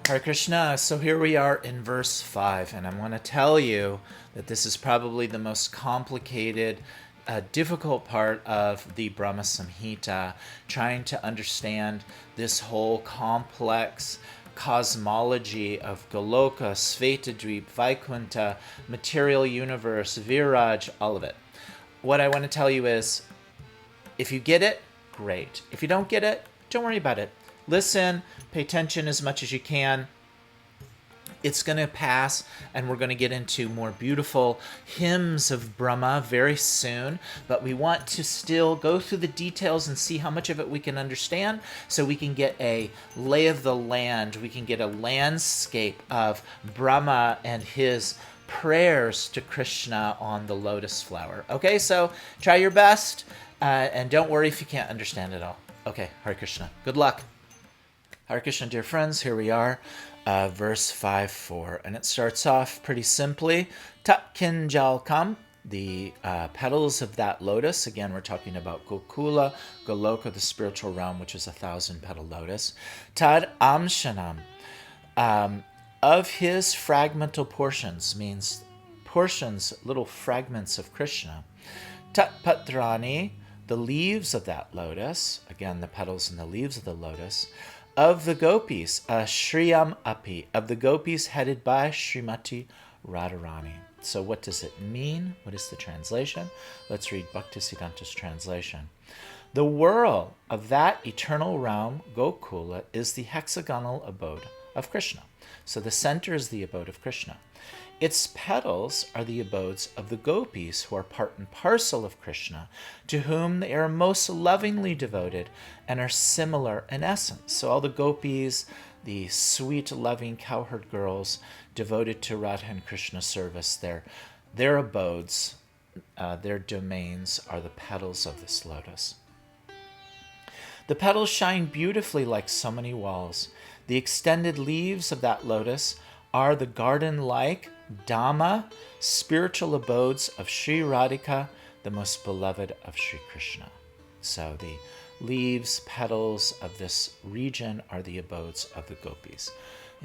Hare Krishna. So here we are in verse 5, and I want to tell you that this is probably the most complicated, difficult part of the Brahma-Samhita, trying to understand this whole complex cosmology of Goloka, Svetadweep, Vaikunta, material universe, Viraj, all of it. What I want to tell you is, if you get it, great. If you don't get it, don't worry about it. Listen, pay attention as much as you can. It's going to pass, and we're going to get into more beautiful hymns of Brahma very soon. But we want to still go through the details and see how much of it we can understand, so we can get a lay of the land. We can get a landscape of Brahma and his prayers to Krishna on the lotus flower. Okay, so try your best, and don't worry if you can't understand it all. Okay, Hare Krishna. Good luck. Hare Krishna, dear friends, here we are, verse 5-4, and it starts off pretty simply. Tat Kinjalkam, the petals of that lotus. Again, we're talking about Gokula, Goloka, the spiritual realm, which is 1,000-petal lotus. Tad Amshanam, of his fragmental portions, means portions, little fragments of Krishna. Tat Patrani, the leaves of that lotus, again, the petals and the leaves of the lotus, of the gopis, Shriyam Api, of the gopis headed by Srimati Radharani. So what does it mean? What is the translation? Let's read Bhaktisiddhanta's translation. The whirl of that eternal realm, Gokula, is the hexagonal abode of Krishna. So the center is the abode of Krishna. Its petals are the abodes of the gopis, who are part and parcel of Krishna, to whom they are most lovingly devoted and are similar in essence. So all the gopis, the sweet, loving cowherd girls devoted to Radha and Krishna service, their abodes, their domains are the petals of this lotus. The petals shine beautifully like so many walls. The extended leaves of that lotus are the garden-like Dhamma, spiritual abodes of Sri Radhika, the most beloved of Sri Krishna. So the leaves, petals of this region are the abodes of the gopis.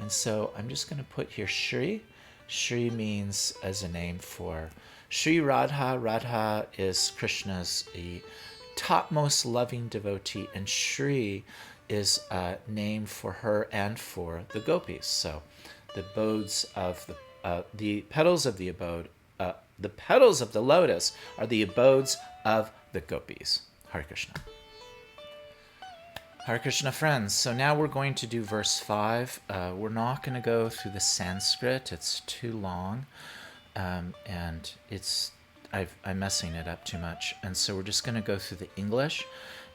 And so I'm just going to put here Shri. Shri means as a name for Sri Radha. Radha is Krishna's topmost loving devotee, and Shri is a name for her and for the gopis. So the abodes of the petals of the abode, the petals of the lotus are the abodes of the gopis. Hare Krishna. Hare Krishna, friends. So now we're going to do verse 5. We're not going to go through the Sanskrit. It's too long, and I'm messing it up too much. And so we're just going to go through the English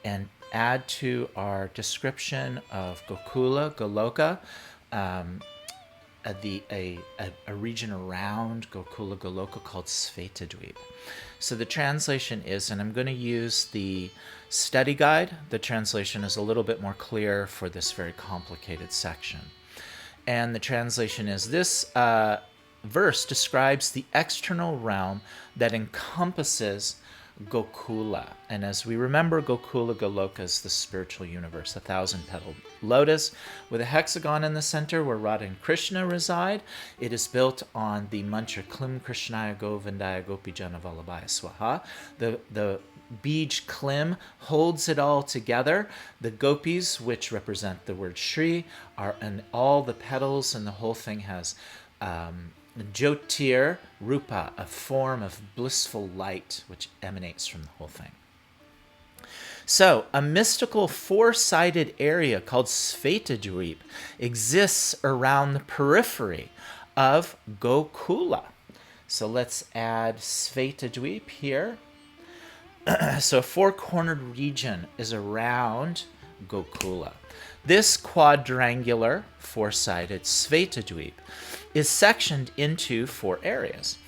and add to our description of Gokula, Goloka, a region around Gokula Goloka called Svetadweep. So the translation is, and I'm going to use the study guide. The translation is a little bit more clear for this very complicated section. And the translation is, this verse describes the external realm that encompasses Gokula. And as we remember, Gokula Goloka is the spiritual universe, 1,000-petal lotus with a hexagon in the center where Radha and Krishna reside. It is built on the mantra Klim Krishnaya Govindaya Gopijana Vallabhaya Swaha. The Bij Klim holds it all together. The gopis, which represent the word Shri, are in all the petals, and the whole thing has Jyotir Rupa, a form of blissful light which emanates from the whole thing. So, a mystical four-sided area called Svetadweep exists around the periphery of Gokula. So let's add Svetadweep here. So a four-cornered region is around Gokula. This quadrangular, four-sided Svetadweep is sectioned into 4 areas.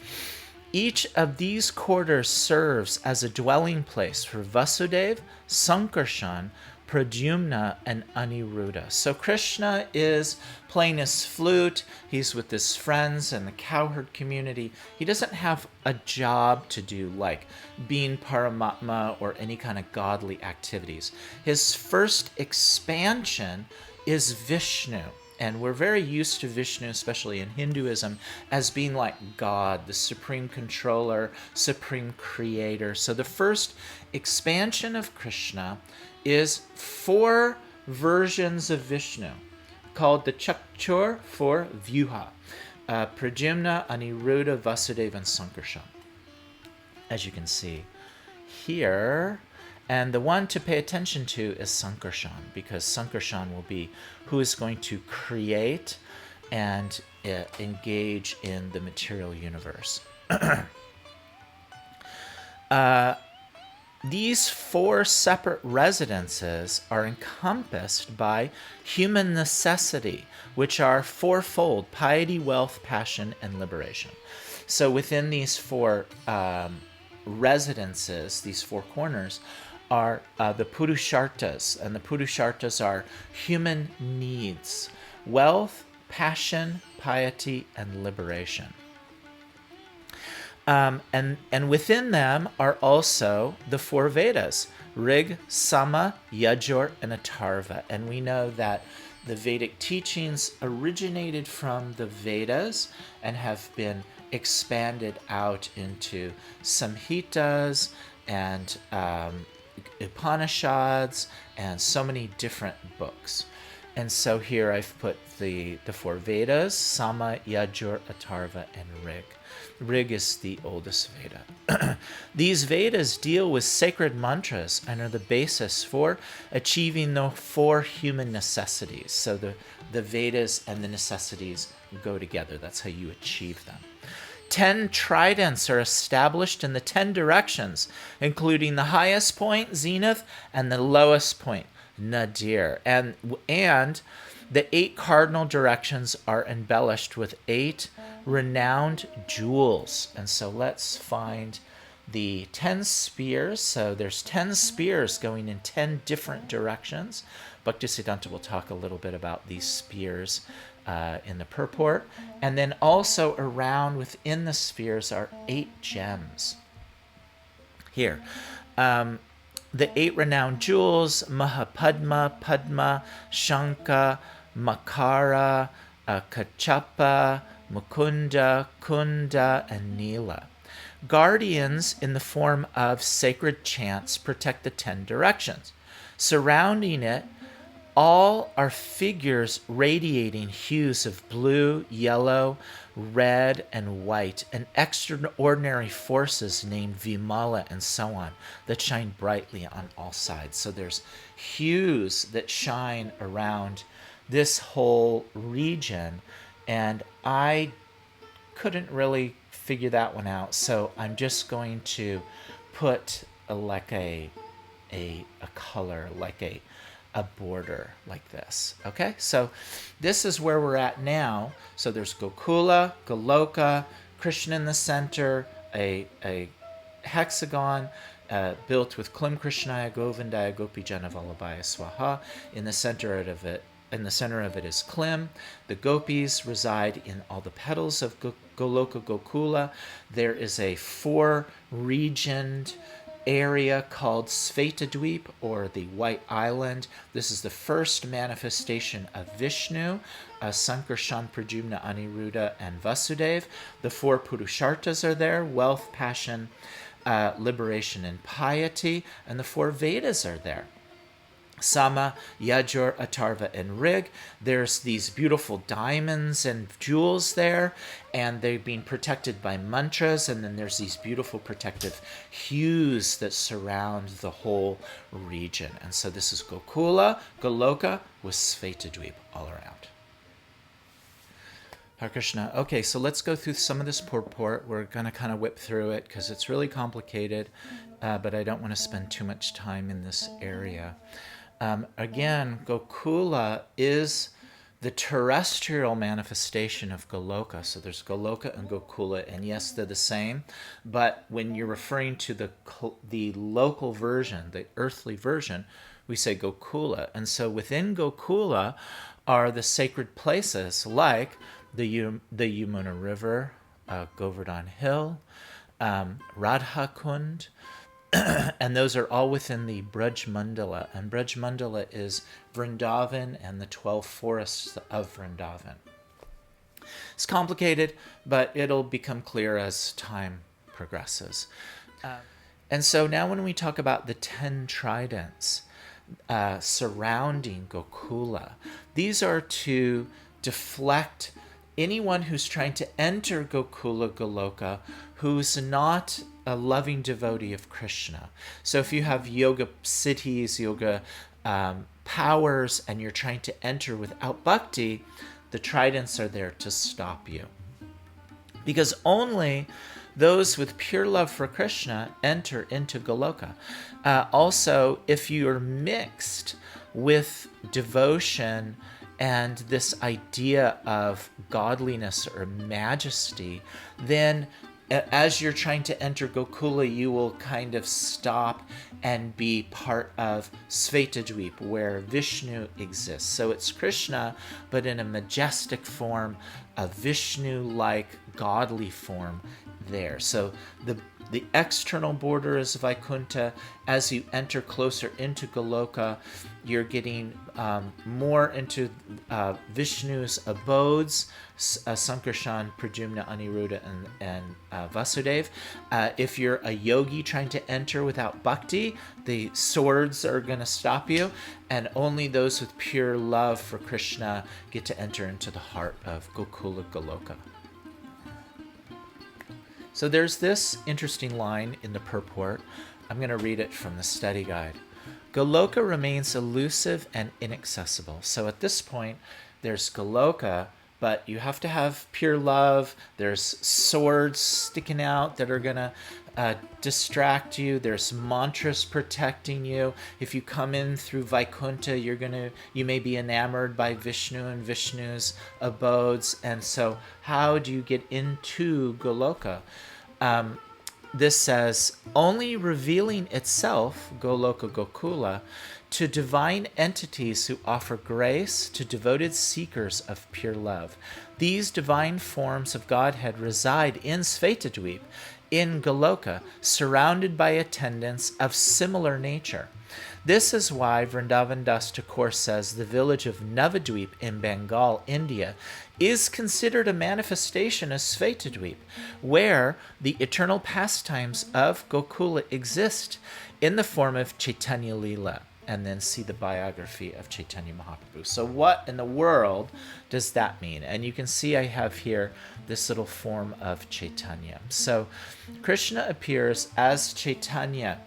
Each of these quarters serves as a dwelling place for Vasudev, Sankarshan, Pradyumna, and Aniruddha. So Krishna is playing his flute. He's with his friends and the cowherd community. He doesn't have a job to do like being Paramatma or any kind of godly activities. His first expansion is Vishnu. And we're very used to Vishnu, especially in Hinduism, as being like God, the supreme controller, supreme creator. So the first expansion of Krishna is 4 versions of Vishnu, called the Chakchur for Vyuha, Pradyumna, Aniruddha, Vasudeva, and Sankarshan, as you can see here. And the one to pay attention to is Sankarshan, because Sankarshan will be who is going to create and engage in the material universe. These 4 separate residences are encompassed by human necessity, which are fourfold: piety, wealth, passion, and liberation. So within these 4 residences, these 4 corners, are the Purusharthas, and the Purusharthas are human needs: wealth, passion, piety, and liberation. And within them are also the 4 Vedas: Rig, Sama, Yajur, and Atharva. And we know that the Vedic teachings originated from the Vedas and have been expanded out into Samhitas and Upanishads and so many different books. And so here I've put the 4 Vedas: Sama, Yajur, Atharva, and Rig. Rig is the oldest Veda. These Vedas deal with sacred mantras and are the basis for achieving the 4 human necessities. So the Vedas and the necessities go together. That's how you achieve them. 10 tridents are established in the 10 directions, including the highest point, zenith, and the lowest point, nadir. And the 8 cardinal directions are embellished with 8 renowned jewels. And so let's find the 10 spears. So there's 10 spears going in 10 different directions. Bhaktisiddhanda will talk a little bit about these spears in the purport. And then also around within the spears are 8 gems. Here. The 8 renowned jewels: Mahapadma, Padma, Shankha, Makara, Kachapa, Mukunda, Kunda, and Nila. Guardians in the form of sacred chants protect the 10 directions. Surrounding it, all are figures radiating hues of blue, yellow, red, and white, and extraordinary forces named Vimala and so on that shine brightly on all sides. So there's hues that shine around this whole region, and I couldn't really figure that one out, so I'm just going to put a color, like a border like this. Okay, so this is where we're at now. So there's Gokula, Goloka, Krishna in the center, a hexagon built with Klim Krishnaya Govindaya Gopijana Vallabhaya Swaha. In the center of it is Klim. The gopis reside in all the petals of Goloka Gokula. There is a 4-regioned area called Svetadweep, or the White Island. This is the first manifestation of Vishnu, Sankarshan, Pradyumna, Aniruddha, and Vasudeva. The 4 Purusharthas are there: wealth, passion, liberation, and piety. And the 4 Vedas are there: Sama, Yajur, Atharva, and Rig. There's these beautiful diamonds and jewels there, and they're being protected by mantras, and then there's these beautiful protective hues that surround the whole region. And so this is Gokula, Goloka, with Svetadweep all around. Hare Krishna. Okay, so let's go through some of this purport. We're going to kind of whip through it because it's really complicated, but I don't want to spend too much time in this area. Again, Gokula is the terrestrial manifestation of Goloka. So there's Goloka and Gokula, and yes, they're the same. But when you're referring to the local version, the earthly version, we say Gokula. And so within Gokula are the sacred places like the Yamuna River, Govardhan Hill, Radha Kund, And those are all within the Braj Mandala. And Braj Mandala is Vrindavan and the 12 forests of Vrindavan. It's complicated, but it'll become clear as time progresses. And so now when we talk about the 10 tridents surrounding Gokula, these are to deflect anyone who's trying to enter Gokula Goloka who's not a loving devotee of Krishna. So if you have yoga siddhis, yoga powers, and you're trying to enter without bhakti, the tridents are there to stop you. Because only those with pure love for Krishna enter into Goloka. Also, if you are mixed with devotion and this idea of godliness or majesty, then as you're trying to enter Gokula, you will kind of stop and be part of Svetadweep, where Vishnu exists. So it's Krishna, but in a majestic form, a Vishnu-like godly form there. So the external border is Vaikuntha. As you enter closer into Goloka, you're getting more into Vishnu's abodes, Sankarshan, Pradyumna, Aniruddha, and Vasudev. If you're a yogi trying to enter without bhakti, the swords are going to stop you, and only those with pure love for Krishna get to enter into the heart of Gokula Goloka. So there's this interesting line in the purport. I'm going to read it from the study guide. Goloka remains elusive and inaccessible. So at this point, there's Goloka, but you have to have pure love. There's swords sticking out that are going to distract you. There's mantras protecting you. If you come in through Vaikuntha, you may be enamored by Vishnu and Vishnu's abodes. And so how do you get into Goloka? This says, only revealing itself, Goloka Gokula, to divine entities who offer grace to devoted seekers of pure love. These divine forms of Godhead reside in Svetadweep, in Goloka, surrounded by attendants of similar nature. This is why Vrindavan Das Thakur says the village of Navadweep in Bengal, India, is considered a manifestation of Svetadweep, where the eternal pastimes of Gokula exist in the form of Chaitanya Leela. And then see the biography of Chaitanya Mahaprabhu. So what in the world does that mean? And you can see I have here this little form of Chaitanya. So Krishna appears as Chaitanya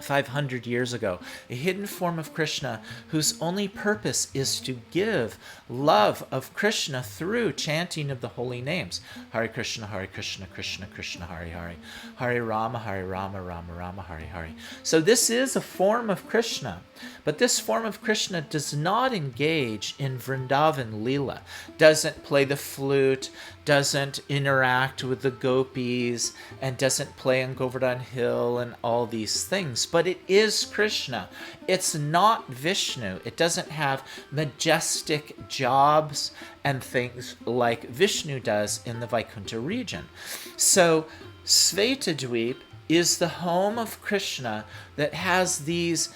500 years ago, a hidden form of Krishna whose only purpose is to give love of Krishna through chanting of the holy names. Hare Krishna, Krishna Krishna, Hare Hare. Hare Rama, Rama Rama, Hare Hare. So this is a form of Krishna, but this form of Krishna does not engage in Vrindavan Leela, doesn't play the flute, doesn't interact with the gopis, and doesn't play on Govardhan Hill and all these things. But it is Krishna. It's not Vishnu. It doesn't have majestic jobs and things like Vishnu does in the Vaikuntha region. So Svetadweep is the home of Krishna that has these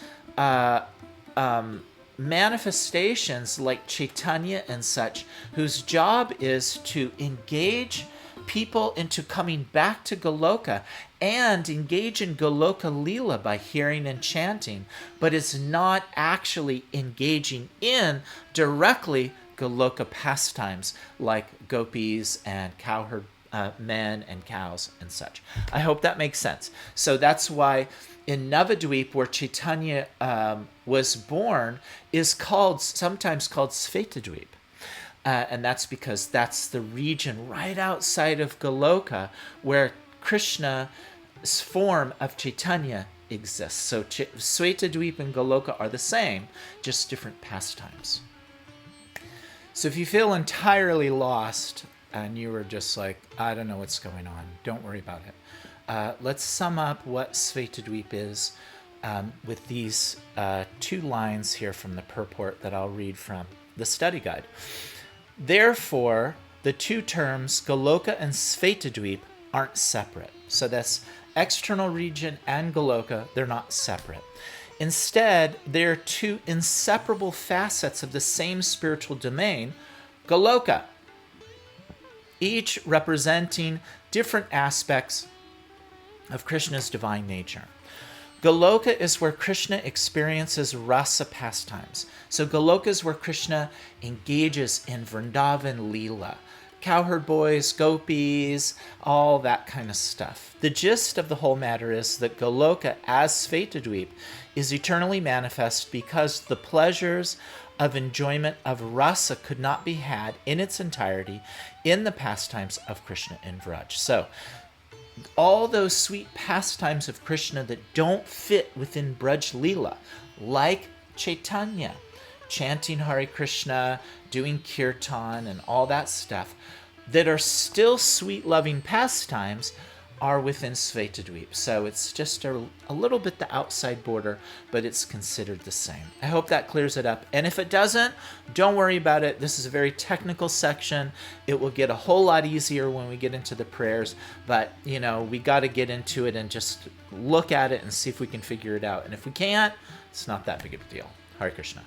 manifestations like Chaitanya and such, whose job is to engage people into coming back to Goloka and engage in Goloka Leela by hearing and chanting, but is not actually engaging in directly Goloka pastimes like gopis and cowherd men and cows and such. I hope that makes sense. So that's why in Navadweep, where Chaitanya was born, is sometimes called Svetadweep. And that's because that's the region right outside of Goloka where Krishna's form of Chaitanya exists. So Svetadweep and Goloka are the same, just different pastimes. So if you feel entirely lost and you were just like, I don't know what's going on, don't worry about it. Let's sum up what Svetadweep is with these 2 lines here from the purport that I'll read from the study guide. Therefore, the 2 terms Goloka and Svetadweep aren't separate. So that's external region and Goloka, they're not separate. Instead, they're two inseparable facets of the same spiritual domain, Goloka, each representing different aspects of Krishna's divine nature. Goloka is where Krishna experiences rasa pastimes. So Goloka is where Krishna engages in Vrindavan Leela, cowherd boys, gopis, all that kind of stuff. The gist of the whole matter is that Goloka, as Svetadweep, is eternally manifest because the pleasures of enjoyment of rasa could not be had in its entirety in the pastimes of Krishna in Vraj. So, all those sweet pastimes of Krishna that don't fit within Braj Leela, like Chaitanya, chanting Hare Krishna, doing kirtan, and all that stuff, that are still sweet, loving pastimes, are within Svetadweep. So it's just a little bit the outside border, but it's considered the same. I hope that clears it up. And if it doesn't, don't worry about it. This is a very technical section. It will get a whole lot easier when we get into the prayers. But, we got to get into it and just look at it and see if we can figure it out. And if we can't, it's not that big of a deal. Hare Krishna.